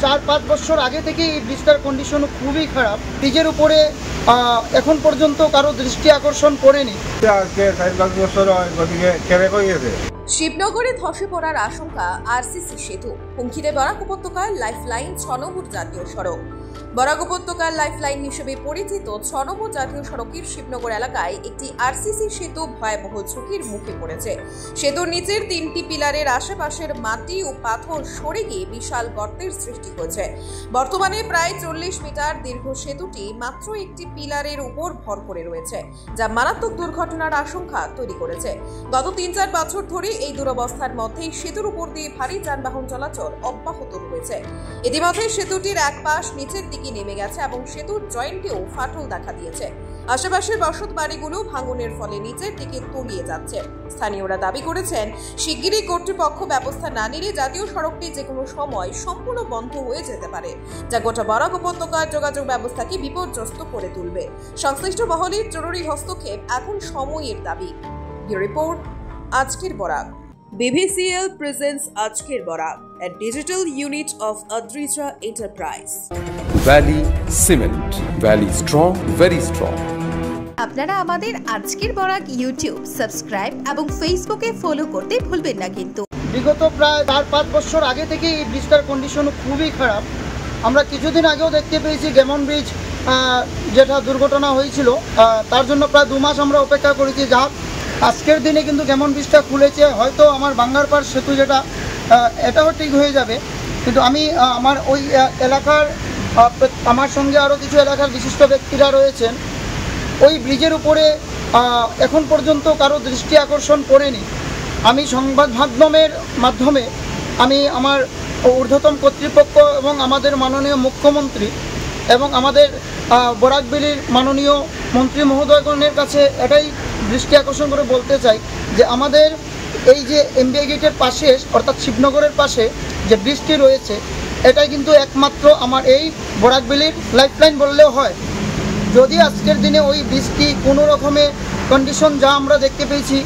4-5 বছর আগে থেকে এই ব্রিজটার কন্ডিশন খুবই খারাপ। ব্রিজের উপরে এখন পর্যন্ত কারো দৃষ্টি আকর্ষণ করেনি। আজকে 4-5 বছর গতিকে ক্যারেক হয়ে গেছে। শিবনগরে ধসে পড়ার আশঙ্কা, আরসিসি সেতু হুমকিতে বরাক উপত্যকার লাইফলাইন 6 নম্বর জাতীয় সড়ক। বরাক উপত্যকার লাইফলাইন হিসেবে পরিচিত 6 নম্বর জাতীয় সড়কের শিবনগর এলাকায় একটি আরসিসি সেতু ভয়াবহ ঝুঁকির মুখে পড়েছে। সেতুর নিচের 3টি পিলারের আশেপাশের মাটি ও পাথর সরে গিয়ে বিশাল গর্তের সৃষ্টি হয়েছে। বর্তমানে প্রায় 40 মিটার দীর্ঘ সেতুটি মাত্র একটি পিলারের উপর ভর করে রয়েছে, যা মারাত্মক দুর্ঘটনার আশঙ্কা তৈরি করেছে। গত 3-4 বছর ধরে এই দুরবস্থার মধ্যেই সেতুর উপর দিয়ে ভারী যানবাহন চলাচল অব্যাহত রয়েছে। ইতিমধ্যে সেতুটির এক পাশ নিচের দিকে নেমে গেছে এবং সেতুর জয়েন্টেও ফাটল দেখা দিয়েছে। আশেপাশের বসত বাড়িগুলো ভাঙনের ফলে নিচের দিকে তলিয়ে যাচ্ছে। স্থানীয়রা দাবি করেছেন, শিগগিরই কর্তৃপক্ষ ব্যবস্থা না নিলে জাতীয় সড়কটি যে কোনো সময় সম্পূর্ণ বন্ধ হয়ে যেতে পারে, যা গোটা বরাক উপত্যকার যোগাযোগ ব্যবস্থাকে বিপর্যস্ত করে তুলবে। সংশ্লিষ্ট মহলের জরুরি হস্তক্ষেপ এখন সময়ের দাবি। রিপোর্ট, আজকের Barak. BVCL presents Ajker Borak, a digital unit of Adrija Enterprise. Valley Cement. Valley strong, very strong. আপনারা আমাদের আজকের বরাক ইউটিউব সাবস্ক্রাইব এবং ফেসবুকে ফলো করতে ভুলবেন না কিন্তু। বিগত প্রায় 4-5 বছর আগে থেকে এই ব্রিজটার কন্ডিশন খুবই খারাপ। আমরা কিছুদিন আগেও দেখতে পেয়েছি গেমন ব্রিজ যেটা দুর্ঘটনা হয়েছিল, তার জন্য প্রায় 2 মাস আমরা অপেক্ষা করেছি। যা আজকের দিনে কিন্তু গেমন ব্রিজটা খুলেছে, হয়তো আমার বাঙ্গারপাড় সেতু যেটা এটাও ঠিক হয়ে যাবে। কিন্তু আমি আমার ওই এলাকার আমার সঙ্গে আরও কিছু এলাকার বিশিষ্ট ব্যক্তিরা রয়েছেন, ওই ব্রিজের উপরে এখন পর্যন্ত কারো দৃষ্টি আকর্ষণ করেনি। আমি সংবাদ মাধ্যমে আমি আমার ঊর্ধ্বতন কর্তৃপক্ষ এবং আমাদের মাননীয় মুখ্যমন্ত্রী এবং আমাদের বরাক ভ্যালির মাননীয় মন্ত্রী মহোদয়গণের কাছে এটাই দৃষ্টি আকর্ষণ করে বলতে চাই যে আমাদের এই যে এমবিআই গেটের পাশে অর্থাৎ শিবনগরের পাশে যে ব্রিজটি রয়েছে, এটাই কিন্তু একমাত্র আমার এই বরাক ভ্যালির লাইফলাইন বললেও হয়। যদি আজকের দিনে ওই ব্রিজটি কোনো রকমের কন্ডিশন যা আমরা দেখতে পেয়েছি,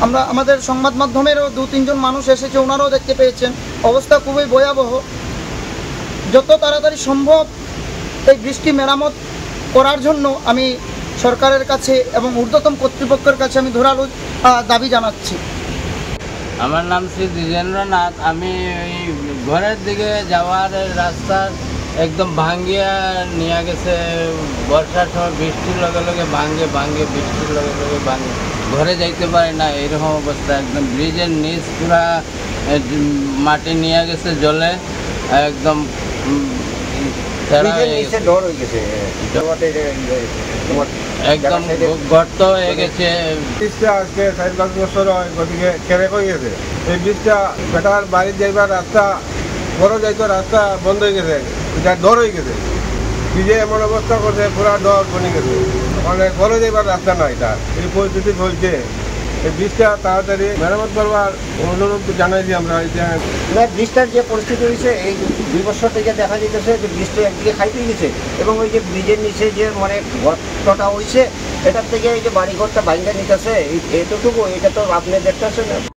আমরা আমাদের সংবাদ মাধ্যমেরও 2-3 জন মানুষ এসেছে, ওনারাও দেখতে পেয়েছেন, অবস্থা খুবই ভয়াবহ। যত তাড়াতাড়ি সম্ভব এই ব্রিজটি মেরামত করার জন্য আমি সরকারের কাছে এবং ঊর্ধ্বতন কর্তৃপক্ষের কাছে আমি ধরালো দাবি জানাচ্ছি। আমার নাম শ্রী দ্বিজেন্দ্রনাথ। আমি ওই ঘরের দিকে যাওয়ার রাস্তা একদম ভাঙ্গিয়া নিয়ে গেছে। বর্ষার সময় বৃষ্টির লগে লগে ভাঙ্গে বৃষ্টির লগে লগে ভাঙ্গে, ঘরে যাইতে পারে না, এরকম অবস্থা। একদম ব্রিজের নিচ পুরা মাটি নিয়ে গেছে জলে, একদম একদম গর্ত হয়ে গেছে। ব্রিজটা আজকে 4-5 বছর গতিকে ক্যারেক হয়ে গেছে। এই ব্রিজটা বেটার বাড়ি যাইবার রাস্তা, বড় যাইতো রাস্তা বন্ধ হয়ে গেছে, এটা ডর হয়ে গেছে। ব্রিজে এমন অবস্থা করছে, পুরা ডর বনে গেছে, মানে ঘরে যাইবার রাস্তা নাই। এটা এই পরিস্থিতি হয়েছে। এই ব্রিজটা তাড়াতাড়ি মেরামত করবার অনুরোধ জানাইছি আমরা। ব্রিজটার যে পরিস্থিতি হয়েছে, এই 2 বছর থেকে দেখা যেতেছে যে ব্রিজটা একদিকে খাইতে গেছে এবং ওই যে ব্রিজের নিচে যে মানে গর্তটা হয়েছে, এটার থেকে এই যে বাড়িঘরটা বাইরে নিতেছে, এতটুকু এটা তো আপনি দেখতেছেন।